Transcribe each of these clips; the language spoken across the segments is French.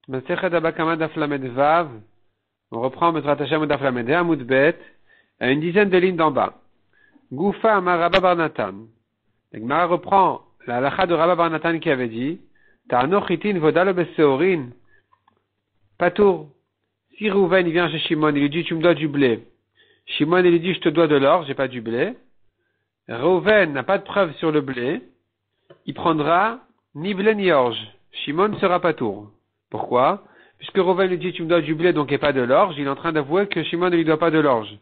Masechet Abba Kama Daf Lamed Vav. On reprend Mesrat Hashem Daf Lamed Amud Bet à une dizaine de lignes d'en bas. Goufa Amar Rabba Bar Natan. L'Gemara reprend la halakha de Rabba Bar Natan qui avait dit Ta'ano Chitin Vodalo Beseorin Patour. Si Rouven il vient chez Shimon, il lui dit tu me dois du blé. Shimon il lui dit je te dois de l'or, j'ai pas du blé. Rouven n'a pas de preuve sur le blé. Il prendra ni blé ni orge. Shimon ne sera pas tour. Pourquoi? Puisque Rouven lui dit tu me dois du blé donc et pas de l'orge, il est en train d'avouer que Shimon ne lui doit pas de l'orge.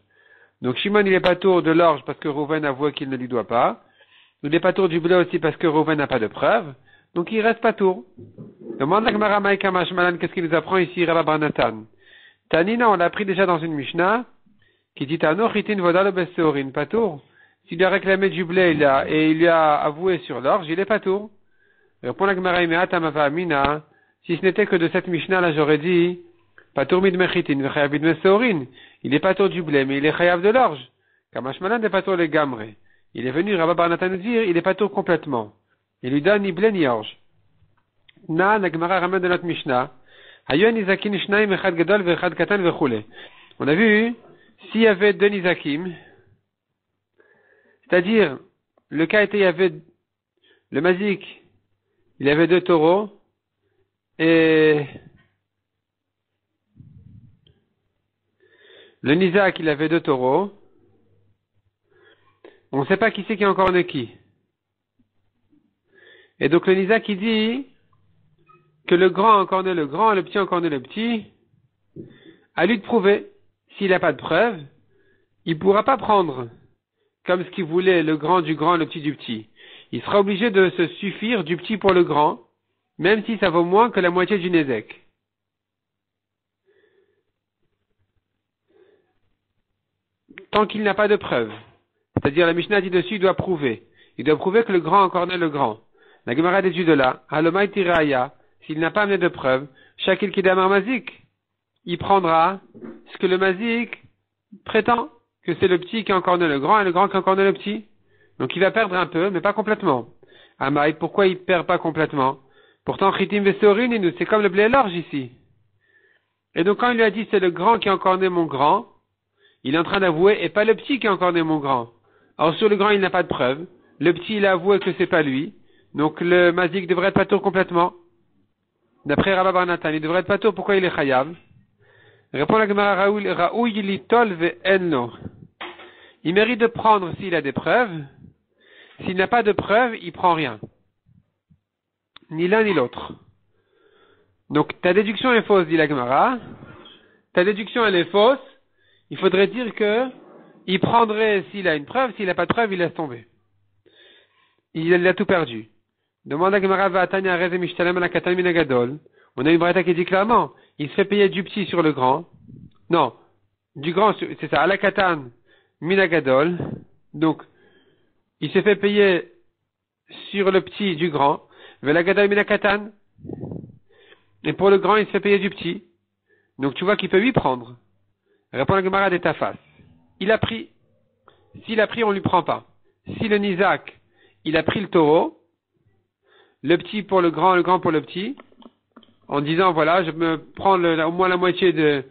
Donc Shimon il est pas tour de l'orge parce que Rouven avoue qu'il ne lui doit pas. Il n'est pas tour du blé aussi parce que Rouven n'a pas de preuve. Donc il reste pas tour. Demande à Gemara Maïka Mashmalan qu'est-ce qu'il nous apprend ici Rabba Bar Natan. Tanina on l'a appris déjà dans une Mishnah qui dit Tano chitin vodalo beseorin pas tour. S'il lui a réclamé du blé et il lui a avoué sur l'orge, il est pas tour. Répond la Gemara Imeata Mavamina. Si ce n'était que de cette Mishnah là, j'aurais dit Patour mid mechitin v'chayav mid meseorin. Il est pas tour du blé, mais il est chayav de l'orge. Kamashmalan n'est pas tour le gamre. Il est venu Rabba Bar Natan nous dire il est pas tour complètement. Il lui donne ni blé ni orge. Na la Gemara ramène de notre Mishnah. Hayon nizakin shnaim echad gadol ve'echad katan ve'chule. On a vu s'il y avait deux nizakim, c'est-à-dire le cas était il y avait le mazik, il y avait deux taureaux et le nizak il avait deux taureaux. On ne sait pas qui c'est qui a encore né qui. Et donc le nizak il dit que le grand a encore né le grand, le petit a encore né le petit. À lui de prouver. S'il n'a pas de preuve, il ne pourra pas prendre comme ce qu'il voulait le grand, le petit du petit. Il sera obligé de se suffire du petit pour le grand, même si ça vaut moins que la moitié du nezek. Tant qu'il n'a pas de preuve. C'est-à-dire la Mishnah dit dessus, il doit prouver. Il doit prouver que le grand a encore né le grand. La Gemara déduit de là, Halomai Tiraya, s'il n'a pas amené de preuve, Shakil Kidamar Mazik, il prendra ce que le mazik prétend, que c'est le petit qui a encore né le grand et le grand qui a encore né le petit. Donc il va perdre un peu, mais pas complètement. Amaï, pourquoi il perd pas complètement? Pourtant, Chitim Veseorin, c'est comme le blé et l'orge ici. Et donc quand il lui a dit c'est le grand qui a encore né mon grand, il est en train d'avouer, et pas le petit qui a encore né mon grand. Alors sur le grand, il n'a pas de preuve. Le petit, il a avoué que c'est pas lui. Donc le mazik devrait être pas tour complètement. D'après Rabba Bar Natan, il devrait être pas tour, pourquoi il est chayav? Répond la Gemara Raoui litol ve'enno. Il mérite de prendre s'il a des preuves. S'il n'a pas de preuves, il prend rien. Ni l'un ni l'autre. Donc ta déduction est fausse, dit la Gemara. Ta déduction elle est fausse. Il faudrait dire que il prendrait s'il a une preuve, s'il n'a pas de preuve, il laisse tomber. Il a tout perdu. Demande à Gemara Va'atanya Reze Mishtalem ala Katan min Agadol. On a une braïta qui dit clairement, il se fait payer du petit sur le grand. Non, du grand, c'est ça, ala Katan min Agadol. Donc, il se fait payer sur le petit du grand. Vela Gadol min Katan. Et pour le grand, il se fait payer du petit. Donc, tu vois qu'il peut lui prendre. Répond la Gemara des Tafas. Il a pris. S'il a pris, on lui prend pas. Si le Nizak, il a pris le taureau, le petit pour le grand pour le petit, en disant voilà, je me prends au moins la moitié de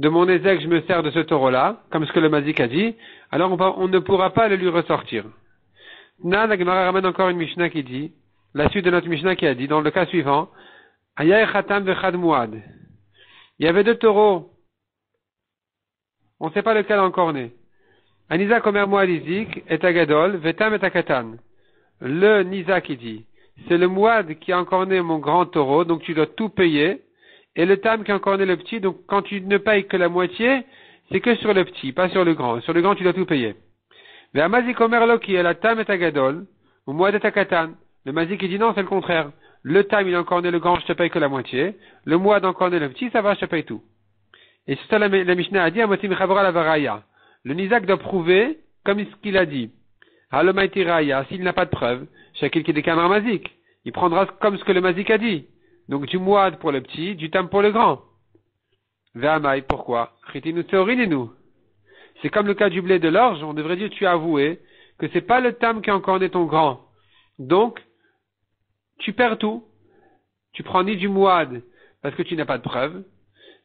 mon ézec, je me sers de ce taureau-là, comme ce que le mazik a dit, alors on ne pourra pas le lui ressortir. La Gemara ramène encore une Mishnah qui dit, la suite de notre Mishnah qui a dit, dans le cas suivant, Ayay Khatam vechad Muad. Il y avait deux taureaux, on ne sait pas lequel encore né. Anisa Komer Muadizik et Agadol, Vetam et Akatan. Le Nisa qui dit, c'est le Mouad qui a encore né mon grand taureau, donc tu dois tout payer. Et le Tam qui a encore né le petit, donc quand tu ne payes que la moitié, c'est que sur le petit, pas sur le grand. Sur le grand, tu dois tout payer. Mais Amazik Omerlo qui est la Tam et Agadol, ou Mouad et Akatan. Le Mazik qui dit non, c'est le contraire. Le Tam, il a encore né le grand, je te paye que la moitié. Le Mouad a encore né le petit, ça va, je te paye tout. Et c'est ça la Mishnah a dit, Amotim Chavra la Varaya. Le Nizak doit prouver, comme ce qu'il a dit. Halomaiti Raya, s'il n'a pas de preuve, Shakil qui décamera Mazik. Il prendra comme ce que le Mazik a dit. Donc du Mouad pour le petit, du Tam pour le grand. Ve'amai, pourquoi? Chitinu Tseorinenu. C'est comme le cas du blé de l'orge, on devrait dire tu as avoué que c'est pas le Tam qui a encore né ton grand. Donc, tu perds tout. Tu prends ni du Mouad, parce que tu n'as pas de preuve,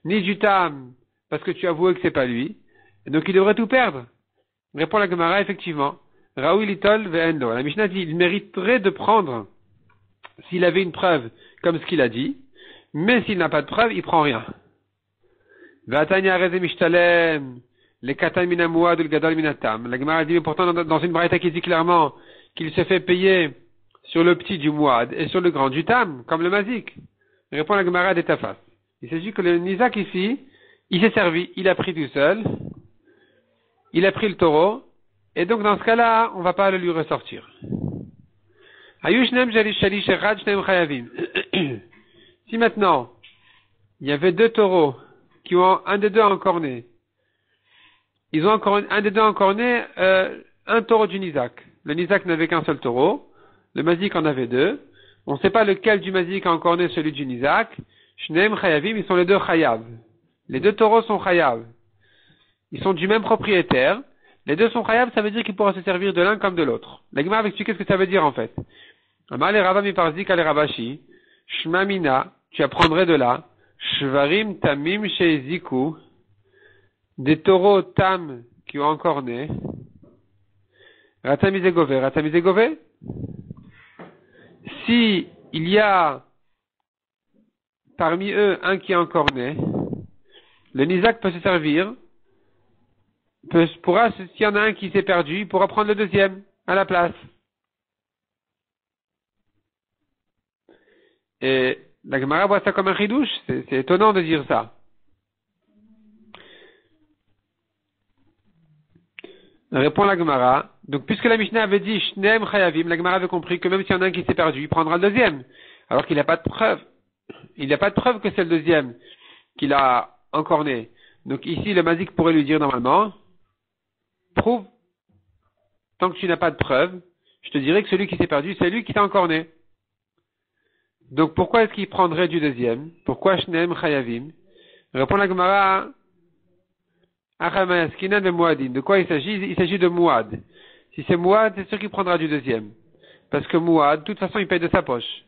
ni du tam, parce que tu as avoué que c'est pas lui, et donc il devrait tout perdre. Répond la Gemara, effectivement. Raoui litol ve'endo. La Mishnah dit, il mériterait de prendre s'il avait une preuve comme ce qu'il a dit, mais s'il n'a pas de preuve, il prend rien. Ve'atanya reze mishtalem, les katan minamuad ou le gadol minatam. La Gemara dit, mais pourtant, dans une braïta qui dit clairement qu'il se fait payer sur le petit du muad et sur le grand du tam, comme le mazik. Répond la Gemara des tafas. Il s'agit que le nizak ici, il s'est servi, il a pris tout seul, il a pris le taureau, et donc dans ce cas-là, on va pas le lui ressortir. Si maintenant, il y avait deux taureaux qui ont un des deux encorné, ils ont encore un des deux encorné un taureau du nizak. Le nizak n'avait qu'un seul taureau, le mazik en avait deux. On ne sait pas lequel du mazik a encorné celui du nizak. Shneim chayavim, ils sont les deux chayav. Les deux taureaux sont chayav. Ils sont du même propriétaire. Les deux sont chayav, ça veut dire qu'ils pourront se servir de l'un comme de l'autre. La Gemara va expliquer ce que ça veut dire en fait. Amar le Rava mi parzik al Rabashi, Shmamina, tu apprendrais de là, Shvarim tamim sheiziku, des taureaux tam qui ont encorné, Ratamizegove. Si il y a parmi eux un qui est encorné, le nizak peut se servir, s'il y en a un qui s'est perdu, il pourra prendre le deuxième à la place. Et la Gemara voit ça comme un chidouche, c'est étonnant de dire ça. Répond la Gemara. Donc, puisque la Mishnah avait dit Shneem Chayavim, la Gemara avait compris que même s'il y en a un qui s'est perdu, il prendra le deuxième. Alors qu'il n'a pas de preuve. Il n'a pas de preuve que c'est le deuxième qu'il a encorné. Donc ici, le mazik pourrait lui dire normalement, prouve, tant que tu n'as pas de preuve, je te dirais que celui qui s'est perdu, c'est lui qui t'a encorné. Donc pourquoi est-ce qu'il prendrait du deuxième? Pourquoi Shneem Chayavim? Répond la Gemara, de quoi il s'agit? Il s'agit de Mouad. Si c'est Mouad, c'est sûr qu'il prendra du deuxième. Parce que Mouad, de toute façon, il paye de sa poche.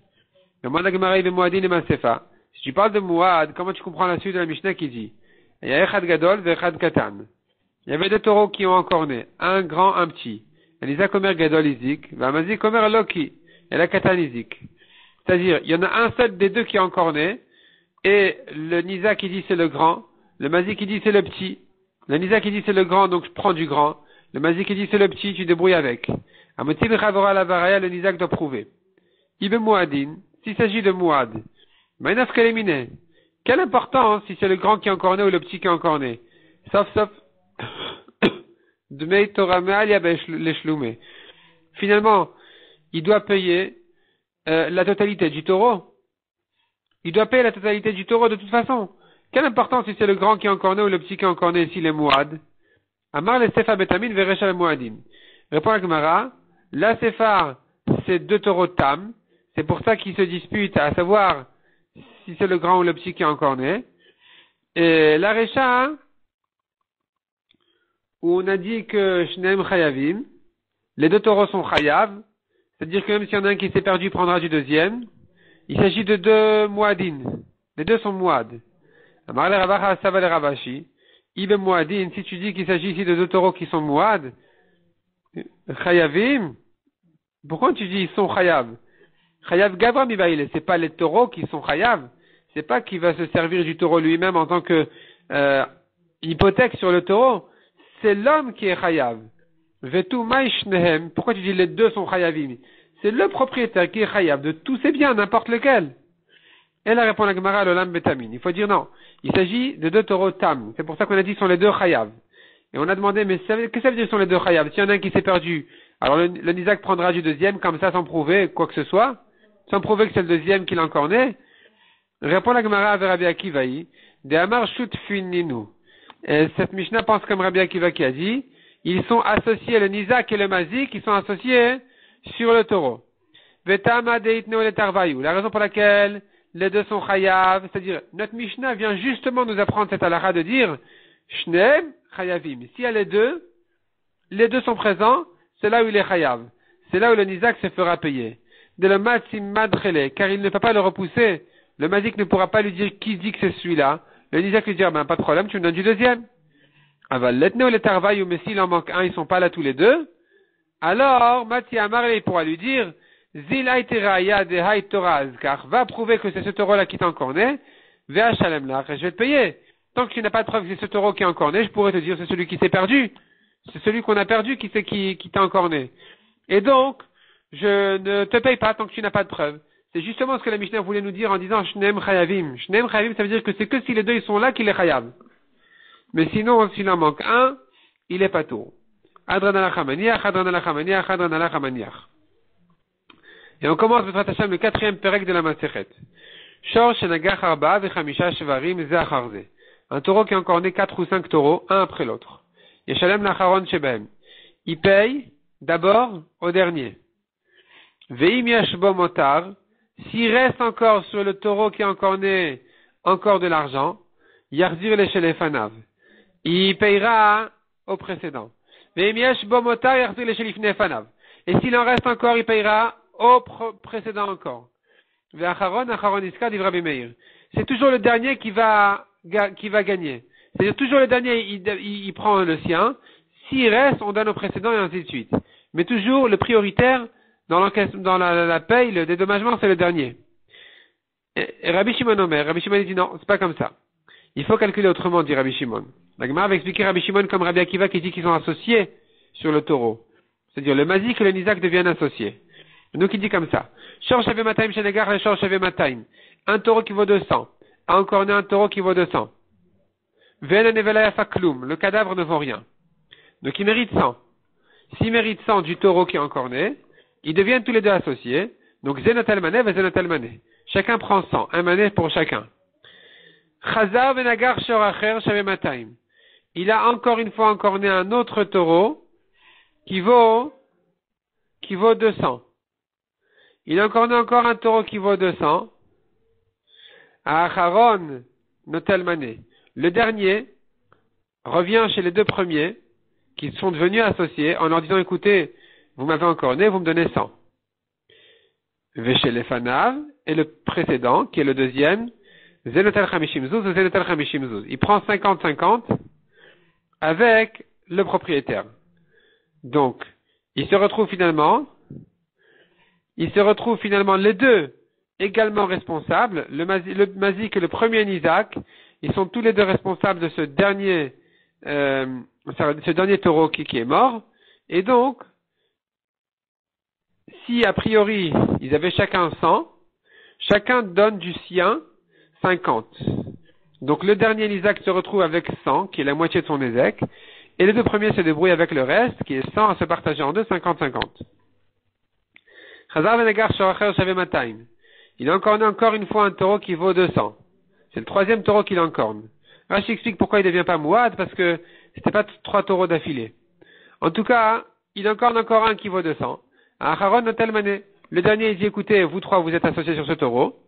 Le la Gemara, il est Mouadin et Masefa. Si tu parles de Mouad, comment tu comprends la suite de la Mishnah qui dit il y a Echad Gadol ve Echad Katan. Il y avait deux taureaux qui ont encorné, un grand, un petit. Elisa Komer Gadol Izik, Vamazi Komer Loki, et la Katan Izik. C'est-à-dire, il y en a un seul des deux qui a encorné, et le Nisa qui dit c'est le grand, le Mazi qui dit c'est le petit. Le Nisa qui dit c'est le grand, donc je prends du grand. Le Mazi qui dit c'est le petit, tu débrouilles avec. Amotil Chavora la Varaya, le Nisa doit prouver. Ibe Mouadin, s'il s'agit de Mouad, Mainaf Kalemine, quelle importance si c'est le grand qui est encorné ou le petit qui est encorné? Sauf, Dmei Torah Me'alia Leshlume. Finalement, il doit payer la totalité du taureau. Il doit payer la totalité du taureau de toute façon. Quelle importance si c'est le grand qui est encorné ou le petit qui est encorné s'il est Mouad? Amar le Sefa Betamin Verecha le Mouadim. Répond la Gemara, la Sefar, c'est deux taureaux tam. C'est pour ça qu'ils se disputent, à savoir si c'est le grand ou le petit qui est encorné. Et la Recha, où on a dit que Shneem Chayavim, les deux taureaux sont Chayav, c'est-à-dire que même s'il y en a un qui s'est perdu, il prendra du deuxième. Il s'agit de deux Mouadin. Les deux sont Mouad. Amar le Ravacha Sava le Ravashi. Ibe Mouadin, si tu dis qu'il s'agit ici de deux taureaux qui sont Mouad, Chayavim, pourquoi tu dis ils sont Chayav? Chayav Gavra Mibaïle, c'est pas les taureaux qui sont Chayav, c'est pas qu'il va se servir du taureau lui-même en tant que hypothèque sur le taureau, c'est l'homme qui est Chayav. Vetu Maishnehem, pourquoi tu dis les deux sont Chayavim? C'est le propriétaire qui est Chayav de tous ses biens, n'importe lequel. Elle répond à la Gemara l'Olam Betamin. Il faut dire non, il s'agit de deux taureaux tam, c'est pour ça qu'on a dit sont les deux Chayav. Et on a demandé, mais qu'est-ce que ça veut dire sont les deux Chayav? S'il y en a un qui s'est perdu, alors le Nizak prendra du deuxième, comme ça, sans prouver quoi que ce soit, sans prouver que c'est le deuxième qui l'a encorné. Répond la Gemara avec Rabbi Akivaï, de Amar Shut Fininu. Et cette Mishnah pense comme Rabbi Akiva qui a dit, ils sont associés, le Nizak et le Mazik, ils sont associés sur le taureau. Vetama Deitneo le Tarvayu. La raison pour laquelle les deux sont Chayav, c'est-à-dire, notre Mishnah vient justement nous apprendre cette halakha de dire, Shneem Chayavim. S'il y a les deux sont présents, c'est là où il est Chayav. C'est là où le Nizak se fera payer. De le Matsim Madrele, car il ne peut pas le repousser le mazik ne pourra pas lui dire qui dit que c'est celui-là. Le nizak lui dira, pas de problème, tu me donnes du deuxième. Aval letne ou le tarvaï ou mais s'il en manque un, ils sont pas là tous les deux. Alors, Mati Amar, il pourra lui dire, Zil Aiteraya de Haï Torah Azkar, va prouver que c'est ce taureau-là qui t'a encore né, Vea Shalem Lach, et je vais te payer. Tant que tu n'as pas de preuve que c'est ce taureau qui est encore né, je pourrais te dire c'est celui qui s'est perdu. C'est celui qu'on a perdu qui t'a encore né. Et donc, je ne te paye pas tant que tu n'as pas de preuve. C'est justement ce que la Mishnah voulait nous dire en disant Shneem Chayavim. Shneem Chayavim, ça veut dire que c'est que si les deux ils sont là qu'il est Chayav. Mais sinon, s'il en manque un, il est pas tout. Adran al-Chamaniach, Adran al-Chamaniach, Adran al-Chamaniach. Et on commence le 4e perek de la Masechet. Shor Shenagach Arba Vechamisha Shevarim Zeacharze. Un taureau qui a encore né 4 ou 5 taureaux, un après l'autre. Yeshalem Lacharon Shebehem. Il paye d'abord au dernier. Veim Yashbo Motar. S'il reste encore sur le taureau qui est encore né, encore de l'argent, Yardir le Shelefanav. Il payera au précédent. Veim Yashbo Motar Yardir le Shelefanav. Et s'il en reste encore, il payera au précédent encore. C'est toujours le dernier qui va gagner. C'est-à-dire toujours le dernier, il prend le sien. S'il reste, on donne au précédent et ainsi de suite. Mais toujours le prioritaire dans la paye, le dédommagement, c'est le dernier. Et Rabbi Shimon Omer, Rabbi Shimon dit non, c'est pas comme ça. Il faut calculer autrement, dit Rabbi Shimon. La Gemara va expliquer Rabbi Shimon comme Rabbi Akiva qui dit qu'ils sont associés sur le taureau. C'est-à-dire le mazik et le nizak deviennent associés. Donc il dit comme ça. Shor Shaveh Mataim Shenegar et Shor Shaveh Mataim. Un taureau qui vaut 200. A encore né un taureau qui vaut 200. Ve'en nevelaya faklum. Le cadavre ne vaut rien. Donc il mérite 100. S'il mérite 100 du taureau qui est encore né, ils deviennent tous les deux associés. Donc Zenotel Mané ve Zenotel Mané. Chacun prend 100. Un mané pour chacun. Chazar Venagar Shor Acher Shaveh Mataim. Il a encore une fois encore né un autre taureau qui vaut 200. Il a encore un taureau qui vaut 200. À Acharon, Notel Mané. Le dernier revient chez les deux premiers qui sont devenus associés en leur disant écoutez, vous m'avez encore né, vous me donnez 100. Véché les Fanav et le précédent, qui est le deuxième, Zenotel Chamishim Zuz ou Zenotel Chamishim Zuz. Il prend 50-50 avec le propriétaire. Donc, il se retrouve finalement les deux également responsables, le mazik et le premier nizak, ils sont tous les deux responsables de ce dernier taureau qui est mort, et donc, si a priori ils avaient chacun 100, chacun donne du sien 50. Donc le dernier nizak se retrouve avec 100, qui est la moitié de son nizak, et les deux premiers se débrouillent avec le reste, qui est 100 à se partager en deux, 50-50. Il a encore une fois un taureau qui vaut 200. C'est le troisième taureau qu'il encorne. Rashi explique pourquoi il ne devient pas mouad, parce que c'était pas 3 taureaux d'affilée. En tout cas, il encorne encore un qui vaut 200. Acharon Notel Mané. Le dernier, il dit, écoutez, vous trois, vous êtes associés sur ce taureau.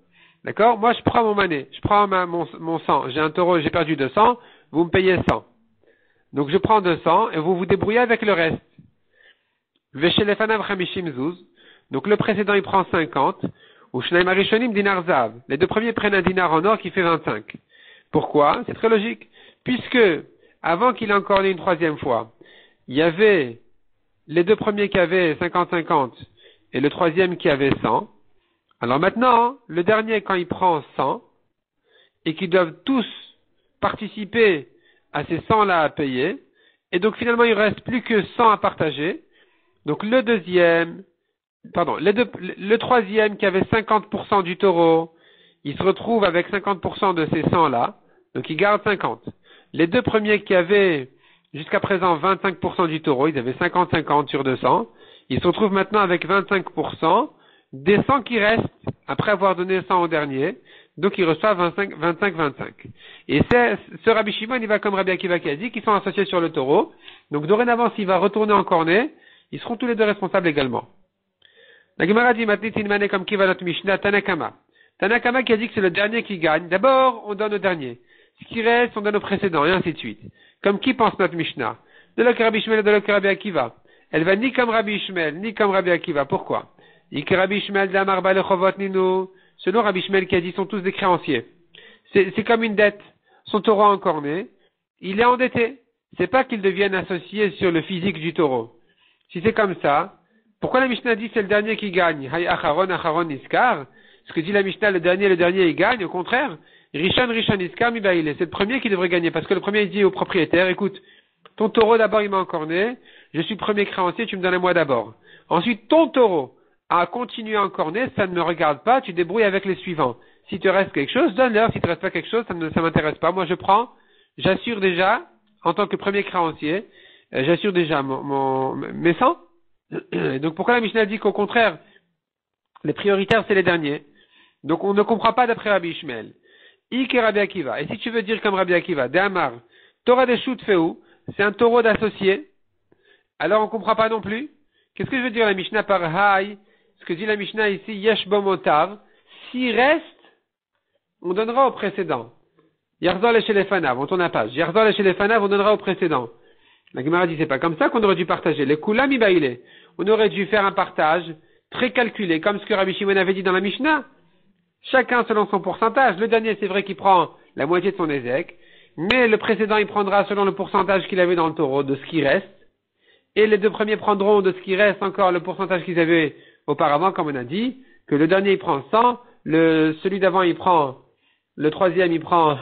D'accord? Moi, je prends mon mané. Je prends mon 100. J'ai un taureau, j'ai perdu 200. Vous me payez 100. Donc, je prends 200 et vous vous débrouillez avec le reste. Veshelefanav Chamishim Zuz. Donc, le précédent, il prend 50. Ou Shnaim Arishonim Dinar Zav. Les deux premiers prennent un dinar en or qui fait 25. Pourquoi? C'est très logique. Puisque, avant qu'il ait encore né une troisième fois, il y avait les deux premiers qui avaient 50-50 et le troisième qui avait 100. Alors maintenant, le dernier, quand il prend 100 et qu'ils doivent tous participer à ces 100-là à payer, et donc finalement il ne reste plus que 100 à partager, donc le troisième qui avait 50% du taureau, il se retrouve avec 50% de ces 100-là, donc il garde 50. Les deux premiers qui avaient jusqu'à présent 25% du taureau, ils avaient 50-50 sur 200, ils se retrouvent maintenant avec 25% des 100 qui restent après avoir donné 100 au dernier, donc ils reçoivent 25-25. Et ce Rabbi Shimon, il va comme Rabbi Akiva qui a dit qu'ils sont associés sur le taureau, donc dorénavant s'il va retourner en cornet, ils seront tous les deux responsables également. La Gemara dit maintenant une comme qui va notre Mishnah Tanakama. Tanakama qui a dit que c'est le dernier qui gagne. D'abord, on donne au dernier. Ce qui reste, on donne au précédent, et ainsi de suite. Comme qui pense notre Mishnah? De l'autre Rabbi Ishmael et de l'autre Rabbi Akiva. Elle va ni comme Rabbi Ishmael, ni comme Rabbi Akiva. Pourquoi? Rabbi Ishmael d'Amar Balechovot Ninu, selon Rabbi Shmuel qui a dit sont tous des créanciers. C'est comme une dette. Son taureau a encore né, il est endetté. C'est pas qu'ils deviennent associés sur le physique du taureau. Si c'est comme ça, pourquoi la Mishnah dit c'est le dernier qui gagne? Hay acharon, acharon niskar. Ce que dit la Mishnah, le dernier, il gagne. Au contraire, Rishon niskar mi baile. C'est le premier qui devrait gagner parce que le premier il dit au propriétaire, écoute, ton taureau d'abord il m'a encore né, je suis premier créancier, tu me donnes à moi d'abord. Ensuite, ton taureau a continué à encore né, ça ne me regarde pas, tu débrouilles avec les suivants. Si te reste quelque chose, donne-leur. Si te reste pas quelque chose, ça m'intéresse pas. Moi je prends, j'assure déjà, en tant que premier créancier, j'assure déjà mes 100. Donc pourquoi la Mishnah dit qu'au contraire, les prioritaires c'est les derniers? Donc on ne comprend pas d'après Rabbi Ishmael. Ik et Rabbi Akiva. Et si tu veux dire comme Rabbi Akiva, De'amar, Torah de Shoot Feu, c'est un taureau d'associé. Alors on ne comprend pas non plus. Qu'est-ce que je veux dire la Mishnah par Haï? Ce que dit la Mishnah ici, Yesh Bomotar. S'il reste, on donnera au précédent. Yarzol et Shelefanav, on tourne la page. Yarzol et Shelefanav, on donnera au précédent. La Gemara dit, c'est pas comme ça qu'on aurait dû partager. Les Kulam Ibaïle. On aurait dû faire un partage très calculé, comme ce que Rabbi Shimon avait dit dans la Mishnah. Chacun selon son pourcentage. Le dernier, c'est vrai qu'il prend la moitié de son ézek, mais le précédent, il prendra selon le pourcentage qu'il avait dans le taureau de ce qui reste. Et les deux premiers prendront de ce qui reste encore le pourcentage qu'ils avaient auparavant, comme on a dit, que le dernier, il prend 100, celui d'avant, il prend, le troisième, il prend,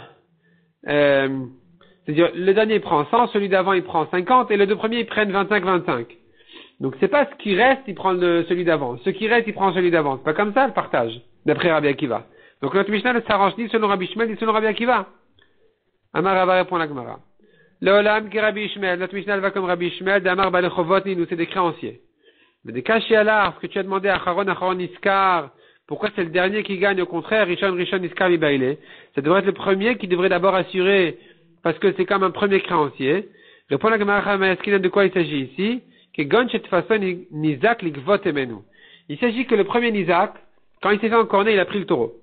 c'est-à-dire, le dernier, il prend 100, celui d'avant, il prend 50, et les deux premiers, ils prennent 25. Donc, c'est pas ce qui reste, il prend celui d'avant. Ce qui reste, il prend celui d'avant. C'est pas comme ça, le partage, d'après Rabbi Akiva. Donc, notre Mishnah ne s'arrange ni selon Rabbi Shmuel, ni selon Rabbi Akiva. Amar Rabba répond la Gemara. Le Olam qui Rabbi Ishmael, notre Mishnah va comme Rabbi Ishmael, d'Amar Balechovot, nous c'est des créanciers. Mais des cachés à l'art, ce que tu as demandé à Acharon Niskar, pourquoi c'est le dernier qui gagne, au contraire, Rishon Niskar Mibaile, ça devrait être le premier qui devrait d'abord assurer, parce que c'est comme un premier créancier. Répond la Gemara de quoi il s'agit ici? Que Gon cette façon Nizak Likvot Emenu. Il s'agit que le premier Nizak, quand il s'est fait encorner, il a pris le taureau.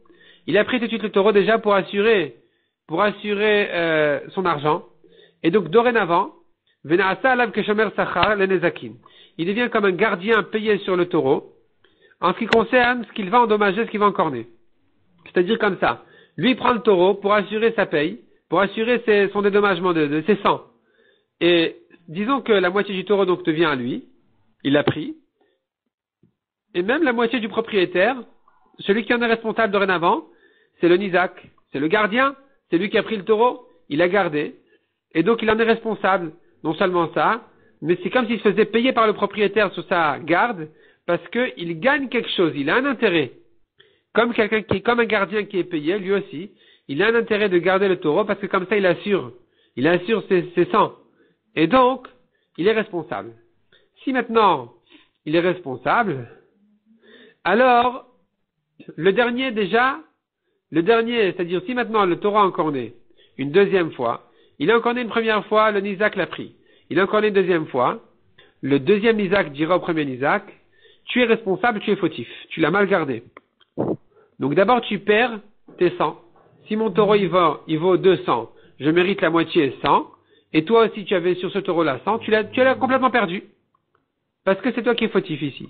Il a pris tout de suite le taureau déjà pour assurer son argent. Et donc, dorénavant, il devient comme un gardien payé sur le taureau, en ce qui concerne ce qu'il va endommager, ce qu'il va encorner. C'est-à-dire comme ça. Lui, il prend le taureau pour assurer sa paye, pour assurer son dédommagement de ses sangs. Et disons que la moitié du taureau donc devient à lui, il l'a pris, et même la moitié du propriétaire, celui qui en est responsable dorénavant, c'est le Nizak, c'est le gardien, c'est lui qui a pris le taureau, il l'a gardé, et donc il en est responsable. Non seulement ça, mais c'est comme s'il se faisait payer par le propriétaire sur sa garde, parce qu'il gagne quelque chose, il a un intérêt. Comme un gardien qui est payé, lui aussi, il a un intérêt de garder le taureau, parce que comme ça il assure ses sangs. Et donc, il est responsable. Si maintenant, il est responsable, alors, le dernier, c'est-à-dire si maintenant le taureau a encorné une deuxième fois, il a encorné une première fois, le Nizak l'a pris. Il a encorné une deuxième fois, le deuxième Nizak dira au premier Nizak, tu es responsable, tu es fautif, tu l'as mal gardé. Donc d'abord tu perds tes 100. Si mon taureau il vaut 200, je mérite la moitié 100, et toi aussi tu avais sur ce taureau-là 100, tu l'as complètement perdu. Parce que c'est toi qui es fautif ici.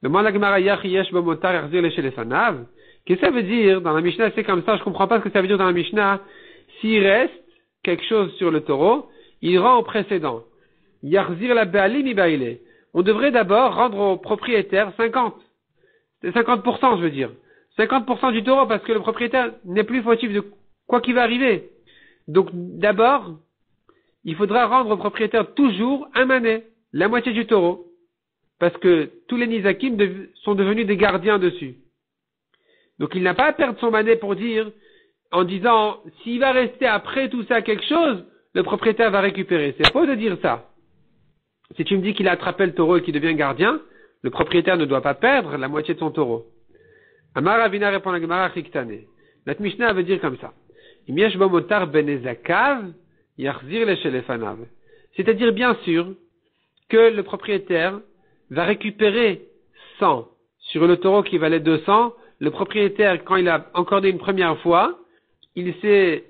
Demande la Gemara Yachiyesh Bomotar Yarzir le Shelefanav. Qu'est-ce que ça veut dire dans la Mishnah? C'est comme ça, je comprends pas ce que ça veut dire dans la Mishnah. S'il reste quelque chose sur le taureau, il rend au précédent. Yarzir la Be'alim Ibaile. On devrait d'abord rendre au propriétaire 50. C'est 50%, je veux dire. 50% du taureau, parce que le propriétaire n'est plus fautif de quoi qu'il va arriver. Donc, d'abord, il faudra rendre au propriétaire toujours un mané, la moitié du taureau. Parce que tous les Nizakim sont devenus des gardiens dessus. Donc il n'a pas à perdre son mané pour dire, en disant, s'il va rester après tout ça quelque chose, le propriétaire va récupérer. C'est faux de dire ça. Si tu me dis qu'il a attrapé le taureau et qu'il devient gardien, le propriétaire ne doit pas perdre la moitié de son taureau. Amar Avina répond à la Gemara Chiktane. Notre Mishnah veut dire comme ça. Imiesh Bomotar benezakav yarzir le shelefanav. C'est-à-dire bien sûr que le propriétaire va récupérer 100 sur le taureau qui valait 200. Le propriétaire, quand il a encordé une première fois, il s'est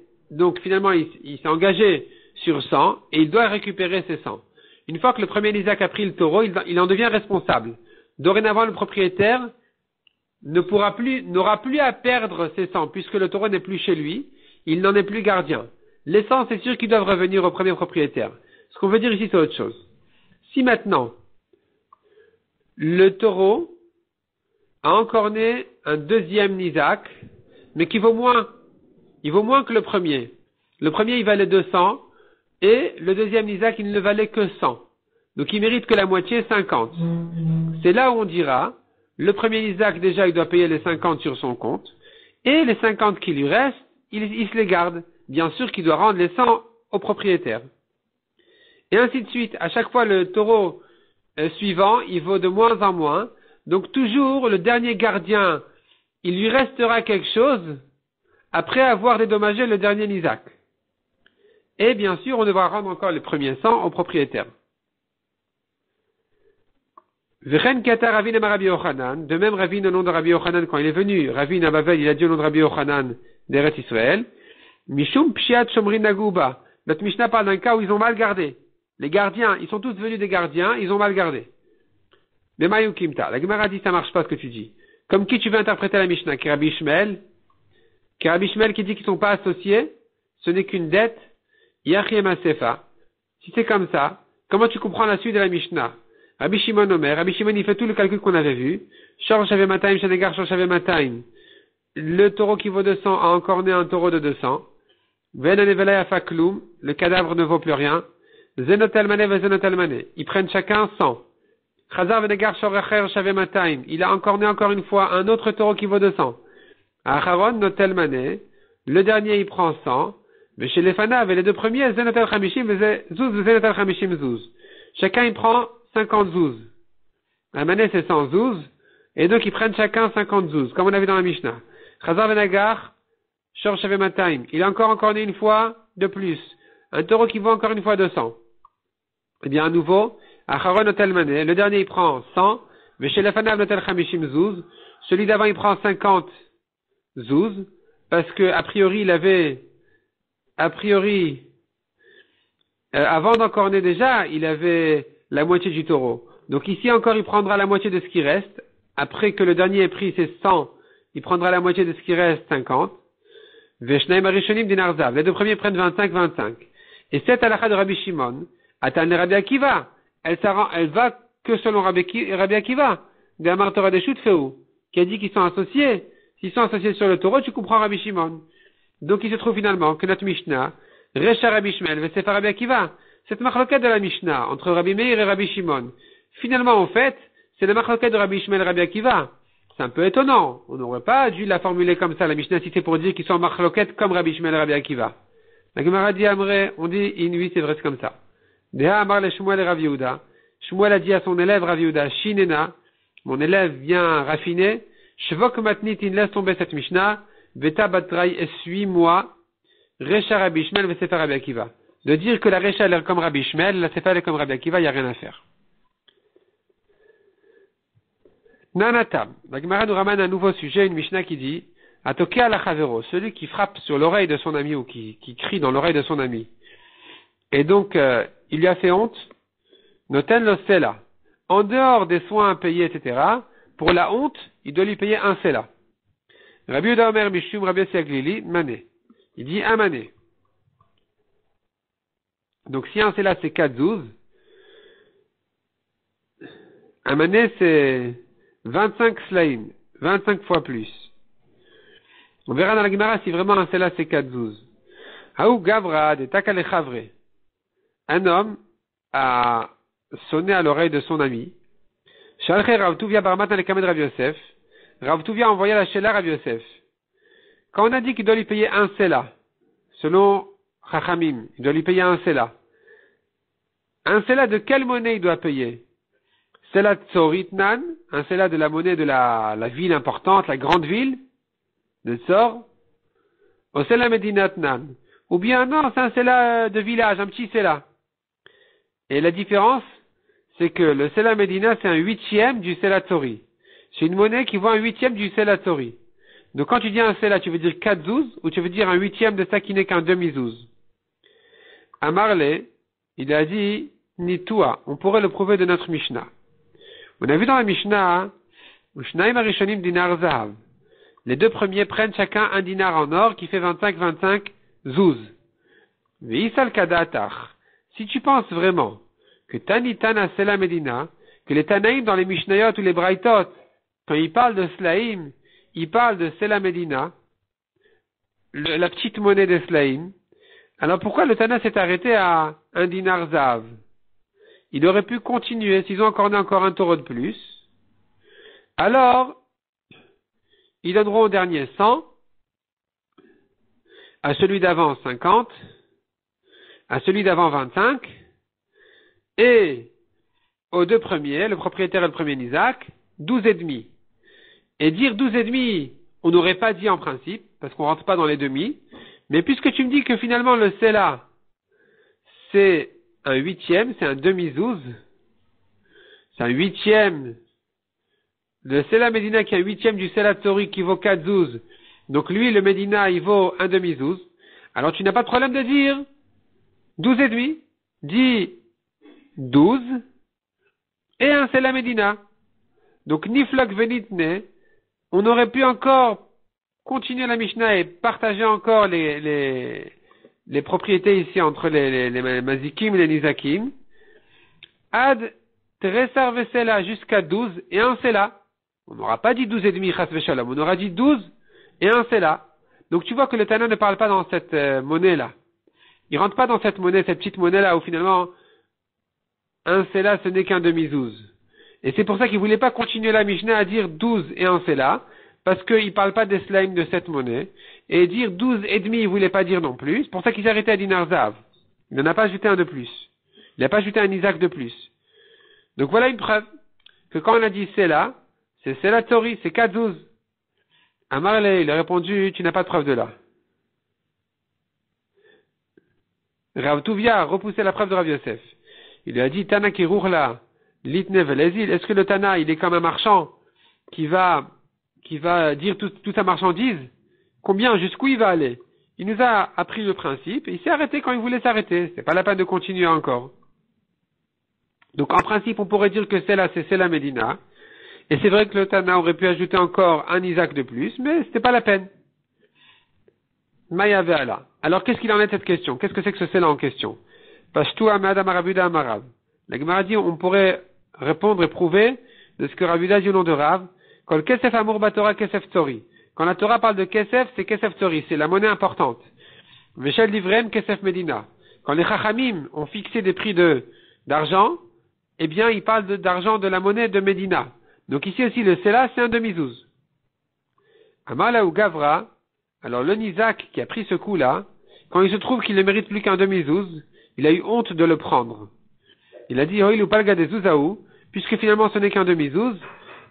engagé sur 100 et il doit récupérer ses 100. Une fois que le premier Isaac a pris le taureau, il en devient responsable. Dorénavant, le propriétaire n'aura plus à perdre ses sangs, puisque le taureau n'est plus chez lui, il n'en est plus gardien. Les sangs, c'est sûr qu'ils doivent revenir au premier propriétaire. Ce qu'on veut dire ici, c'est autre chose. Si maintenant, le taureau a encore né un deuxième Nizak, mais qui vaut moins, il vaut moins que le premier. Le premier, il valait 200, et le deuxième Nizak, il ne valait que 100. Donc il mérite que la moitié, 50. C'est là où on dira, le premier Isaac, déjà, il doit payer les 50 sur son compte, et les 50 qui lui restent, il se les garde. Bien sûr qu'il doit rendre les 100 au propriétaire. Et ainsi de suite. À chaque fois, le taureau suivant, il vaut de moins en moins. Donc toujours, le dernier gardien, il lui restera quelque chose après avoir dédommagé le dernier Isaac. Et bien sûr, on devra rendre encore les premiers 100 au propriétaire. De même, Ravine au nom de Rabbi Yochanan, quand il est venu, Ravine à Bavel, il a dit au nom de Rabbi Yochanan d'Eretz Israël, Mishum Pshiat Shomrin Naguba. Notre Mishnah parle d'un cas où ils ont mal gardé. Les gardiens, ils sont tous devenus des gardiens, ils ont mal gardé. Mais Mayou Kimta, la Gemara dit, ça marche pas ce que tu dis. Comme qui tu veux interpréter la Mishnah? Rabbi Ishmael qui dit qu'ils sont pas associés, ce n'est qu'une dette, Yachiem Sefa. Si c'est comme ça, comment tu comprends la suite de la Mishnah? Rabbi Shimon Omer, Rabbi Shimon il fait tout le calcul qu'on avait vu. Shor Shaveh Matayim, Shanegar Shor Shaveh Matayim. Le taureau qui vaut 200 a encore né un taureau de 200. Venanevelay Afakloum, le cadavre ne vaut plus rien. Zenotelmane Vezenotelmane. Ils prennent chacun 100. Chazar Venegar Shor Acher Shaveh Matayim. Il a encore né encore une fois un autre taureau qui vaut 200. Acharon Notelmane. Le dernier il prend 100. Mais chez les Fanav et les deux premiers, Zenotel Chamishim Zuz Zenotel Chamishim Zuz. Chacun il prend 50 zouz. La manée c'est 100 zouz, et donc ils prennent chacun 50 zouz, comme on a vu dans la Mishnah. Chazar Venagar, Shor Shaveh Matayim. Il a encore né une fois de plus. Un taureau qui vaut encore une fois 200. Eh bien, à nouveau, Acharon Otel Mané, le dernier il prend 100, mais chez Lefanav Notel Chamishim zouz, celui d'avant il prend 50 zouz, parce que, a priori, avant d'encorner déjà, il avait la moitié du taureau. Donc ici encore, il prendra la moitié de ce qui reste. Après que le dernier ait pris ses 100, il prendra la moitié de ce qui reste, 50. Veshnaim Arishonim Dinarzav. Les deux premiers prennent 25. Et cette halakha de Rabbi Shimon, Atan Rabbi Akiva, elle va que selon Rabbi Akiva, de Amar Torah Deshut Feu, qui a dit qu'ils sont associés. S'ils sont associés sur le taureau, tu comprends Rabbi Shimon. Donc il se trouve finalement que notre Mishnah, Recha Rabbi Shmuel, Vesefa Rabbi Akiva, cette marloquette de la Mishnah, entre Rabbi Meir et Rabbi Shimon, finalement, en fait, c'est la marloquette de Rabbi Shmuel et Rabbi Akiva. C'est un peu étonnant. On n'aurait pas dû la formuler comme ça, la Mishnah, si c'est pour dire qu'ils sont en marloquette comme Rabbi Shmuel et Rabbi Akiva. La Gemara dit Amré, on dit, oui, c'est vrai, c'est comme ça. Deha Amar le Shmuel et Rabbi Yehuda. Shmuel a dit à son élève Rabbi Yehuda, Shinena, mon élève vient raffiner, Shvok matnit, il laisse tomber cette Mishnah, Veta batrai, essuie-moi, Recha Rabbi Shmuel, Vesefa Rabbi Akiva. De dire que la Recha elle est comme Rabbi Shmuel, la Sefa elle est comme Rabbi Akiva, il n'y a rien à faire. Nanatam. La Gemara nous ramène un nouveau sujet, une Mishnah qui dit, Atoke ala chavero, celui qui frappe sur l'oreille de son ami ou qui crie dans l'oreille de son ami. Et donc, il lui a fait honte, noten lo sela. En dehors des soins à payer, etc., pour la honte, il doit lui payer un sela. Rabbi Yehuda Omer Mishum Rabbi Siaglili, mané. Il dit un mané. Donc si un sela c'est 4 zouz, un mané c'est 25 slaim, 25 fois plus. On verra dans la Gemara si vraiment un sela c'est 4 zouz. Haou gavra de takale chavre. Un homme a sonné à l'oreille de son ami. Shalche Rav Tuvia barmatan le kamed Rav Yosef. Rav Tuvia a envoyé la shela Rav Yosef. Quand on a dit qu'il doit lui payer un sela, selon Chachamim, il doit lui payer un sela. Un sela de quelle monnaie il doit payer? Sela Tzoritnan, un sela de la monnaie de la ville importante, la grande ville de Tzor. Ou sela Medinatnan. Ou bien non, c'est un sela de village, un petit sela. Et la différence, c'est que le sela Medina, c'est un 8e du sela Tzori. C'est une monnaie qui vaut un 8e du sela Tzori. Donc quand tu dis un sela, tu veux dire 4 zouz, ou tu veux dire un 8e de ça qui n'est qu'un demi-zouz. À Marley, il a dit, ni toi, on pourrait le prouver de notre Mishnah. On a vu dans la Mishnah Ushnaim arishonim dinar zahav. Les deux premiers prennent chacun un dinar en or qui fait 25 zouz. Ve'isal kadatach. Si tu penses vraiment que Tanitana Sela Medina, que les Tanaïm dans les Mishnayot ou les Braithot, quand ils parlent de Slaim, ils parlent de Sela Medina, la petite monnaie de Slaim, alors pourquoi le Tana s'est arrêté à un dinar zav? Il aurait pu continuer, s'ils ont accordé encore un taureau de plus, alors, ils donneront au dernier 100, à celui d'avant 50, à celui d'avant 25, et aux deux premiers, le propriétaire et le premier Isaac, 12 et demi. Et dire 12 et demi, on n'aurait pas dit en principe, parce qu'on rentre pas dans les demi, mais puisque tu me dis que finalement le Sela, c'est un huitième, c'est un demi-zouz, c'est un huitième, le Sela Medina qui est un huitième du Sela Tzori qui vaut 4 zouz, donc lui, le Medina, il vaut un demi-zouz, alors tu n'as pas de problème de dire 12 et demi, dis 12 et un Sela Medina. Donc Niflok Venitne, on aurait pu encore continuer la Mishnah et partager encore les propriétés ici entre les Mazikim et les Nizakim. Ad Teresar Vesela jusqu'à 12 et un Sela. On n'aura pas dit 12 et demi Chas Veshalom, on aura dit 12 et un Sela. Donc tu vois que le Tana ne parle pas dans cette monnaie-là. Il rentre pas dans cette monnaie, cette petite monnaie-là où finalement un Sela ce n'est qu'un demi-zouz. Et c'est pour ça qu'il voulait pas continuer la Mishnah à dire 12 et un Sela, parce qu'il parle pas des slaim de cette monnaie, et dire 12 et demi il voulait pas dire non plus, c'est pour ça qu'il s'est arrêté à dinar zav. Il n'en a pas ajouté un de plus. Il n'a pas ajouté un Isaac de plus. Donc voilà une preuve, que quand on a dit Sela, c'est Sela Tori, c'est 4 zouz. Amarle, il a répondu, tu n'as pas de preuve de là. Rav Tuvia a repoussé la preuve de Rav Yosef. Il lui a dit, Tana Kirourla, Litne Velezil, est-ce que le Tana, il est comme un marchand qui va dire toute sa marchandise? Combien, jusqu'où il va aller? Il nous a appris le principe, et il s'est arrêté quand il voulait s'arrêter. C'est pas la peine de continuer encore. Donc, en principe, on pourrait dire que c'est la Médina. Et c'est vrai que le Tana aurait pu ajouter encore un Isaac de plus, mais c'était pas la peine. Maya Ve'ala. Alors, qu'est-ce qu'il en est de cette question? Qu'est-ce que c'est que ce Sela en question? Pashtu Amad Amarabuda Amarav. La Gemara dit, on pourrait répondre et prouver de ce que Rabuda dit au nom de Rav, quand le Kesef Amour Batora Kesef Tzori. Quand la Torah parle de Kesef, c'est Kesef Tzori, c'est la monnaie importante. Veshel Livrem Kesef Medina. Quand les Chachamim ont fixé des prix d'argent, eh bien, ils parlent d'argent de la monnaie de Medina. Donc ici aussi, le Sela, c'est un demi-zouz. Amala ou Gavra, alors le Nizak qui a pris ce coup-là, quand il se trouve qu'il ne mérite plus qu'un demi-zouz, il a eu honte de le prendre. Il a dit, Hoïl ou Palga des Zouzaou, puisque finalement ce n'est qu'un demi-zouz,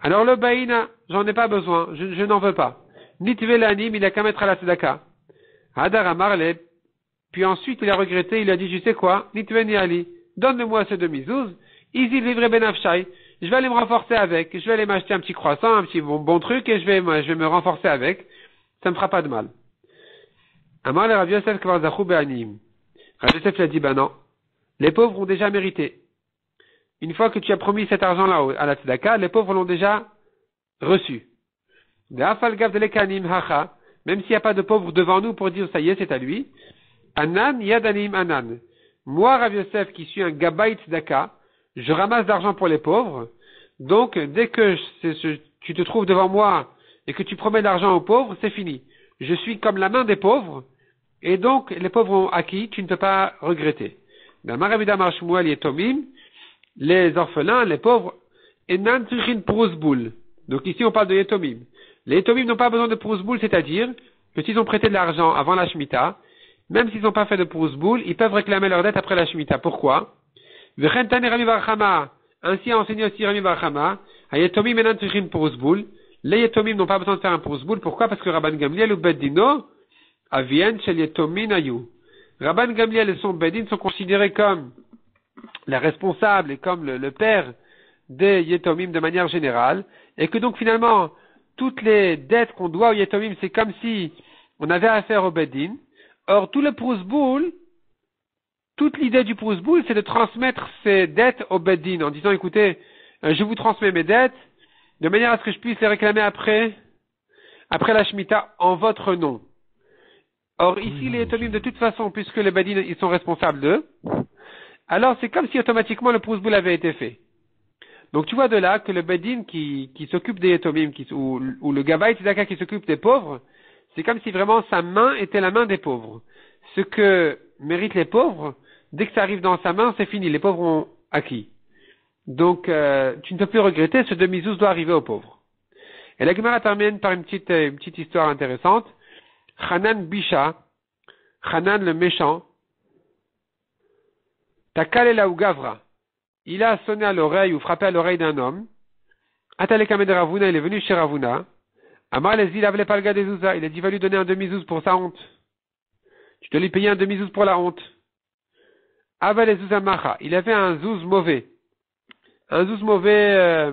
alors le Baïna, j'en ai pas besoin, je n'en veux pas. Nitve l'anim, il a qu'à mettre à la tzedaka. Hadar Amarle, puis ensuite il a regretté, il a dit, je sais quoi, Nitve ni Ali, donne-moi ce demi-zouz, Izi livre benafshai, je vais aller me renforcer avec, je vais aller m'acheter un petit croissant, un petit bon truc, et je vais me renforcer avec, ça me fera pas de mal. Amar le Rav Yosef kvar zachou be'anim. Rav Yosef l'a dit, non, les pauvres ont déjà mérité. Une fois que tu as promis cet argent-là à la tzedaka, les pauvres l'ont déjà reçu. Même s'il n'y a pas de pauvres devant nous pour dire ça y est, c'est à lui. Anan yadanim anan. Moi, Rav Yosef, qui suis un gabay tzedaka, je ramasse d'argent pour les pauvres. Donc, dès que tu te trouves devant moi et que tu promets d'argent aux pauvres, c'est fini. Je suis comme la main des pauvres, et donc les pauvres ont acquis, tu ne peux pas regretter. Les orphelins, les pauvres, donc ici on parle de yetomim. Les yetomim n'ont pas besoin de prousboul, c'est-à-dire que s'ils ont prêté de l'argent avant la shemitah, même s'ils n'ont pas fait de prousboul, ils peuvent réclamer leur dette après la shemitah. Pourquoi? Ainsi a enseigné aussi Rami Barchama, les yetomim n'ont pas besoin de faire un prousboul. Pourquoi? Parce que Rabban Gamliel ou Beddino aviennent chez yetomin ayou. Rabban Gamliel et son Beddin sont considérés comme les responsables et comme le père des yetomim de manière générale, et que donc finalement, toutes les dettes qu'on doit aux yetomim, c'est comme si on avait affaire au Beddin. Or, tout le prousboul, toute l'idée du prousboul, c'est de transmettre ces dettes au Beddin, en disant, écoutez, je vous transmets mes dettes, de manière à ce que je puisse les réclamer après la Shemitah en votre nom. Or, ici, les Etomim, de toute façon, puisque les Badin, ils sont responsables d'eux, alors c'est comme si automatiquement le Prousboul avait été fait. Donc, tu vois de là que le Badin qui s'occupe des Etomim, ou le Gavai Tzedaka qui s'occupe des pauvres, c'est comme si vraiment sa main était la main des pauvres. Ce que méritent les pauvres, dès que ça arrive dans sa main, c'est fini, les pauvres ont acquis. Donc, tu ne peux plus regretter, ce demi-zouz doit arriver aux pauvres. Et la Gemara termine par une petite histoire intéressante. Hanan Bisha, Hanan le méchant, Takalela ou Gavra, il a sonné à l'oreille ou frappé à l'oreille d'un homme. Atalekame de Ravuna, il est venu chez Ravuna. Amar les il avait pas le gars des Zouza, il a dit va lui donner un demi-zouz pour sa honte. Tu dois lui payer un demi-zouz pour la honte. Ava les Zouza Macha, il avait un zouz mauvais. Un zouz mauvais,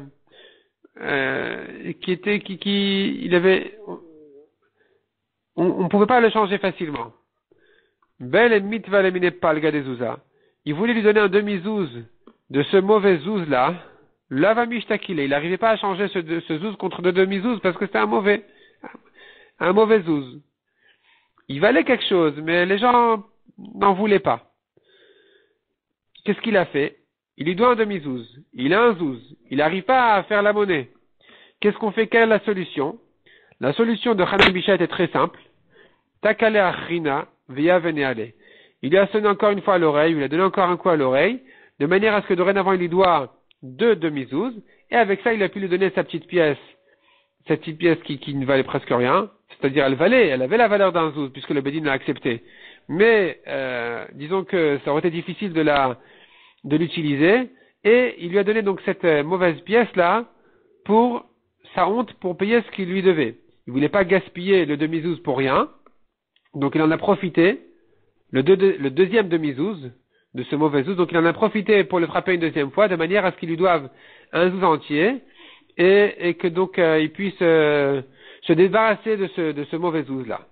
il avait, on ne pouvait pas le changer facilement. Bel et mitva le mine pas le gars des Zouza. Il voulait lui donner un demi-zouz de ce mauvais zouz-là. Lava mishtakile. Il n'arrivait pas à changer ce zouz contre deux demi-zouz parce que c'était un mauvais zouz. Il valait quelque chose, mais les gens n'en voulaient pas. Qu'est-ce qu'il a fait? Il lui doit un demi-zouz. Il a un zouz. Il n'arrive pas à faire la monnaie. Qu'est-ce qu'on fait? Quelle est la solution? La solution de Hanan Bisha était très simple. Takale achrina via veneale. Il lui a sonné encore une fois à l'oreille, il lui a donné encore un coup à l'oreille, de manière à ce que dorénavant il lui doit deux demi-zouz, et avec ça il a pu lui donner cette petite pièce qui ne valait presque rien, c'est-à-dire elle avait la valeur d'un zouz, puisque le Bédine l'a accepté. Mais, disons que ça aurait été difficile de l'utiliser, et il lui a donné donc cette mauvaise pièce-là pour sa honte, pour payer ce qu'il lui devait. Il voulait pas gaspiller le demi-zouz pour rien, donc il en a profité, le deuxième demi-zouz de ce mauvais zouz, donc il en a profité pour le frapper une deuxième fois, de manière à ce qu'il lui doive un zouz entier, et que donc il puisse se débarrasser de ce mauvais zouz-là.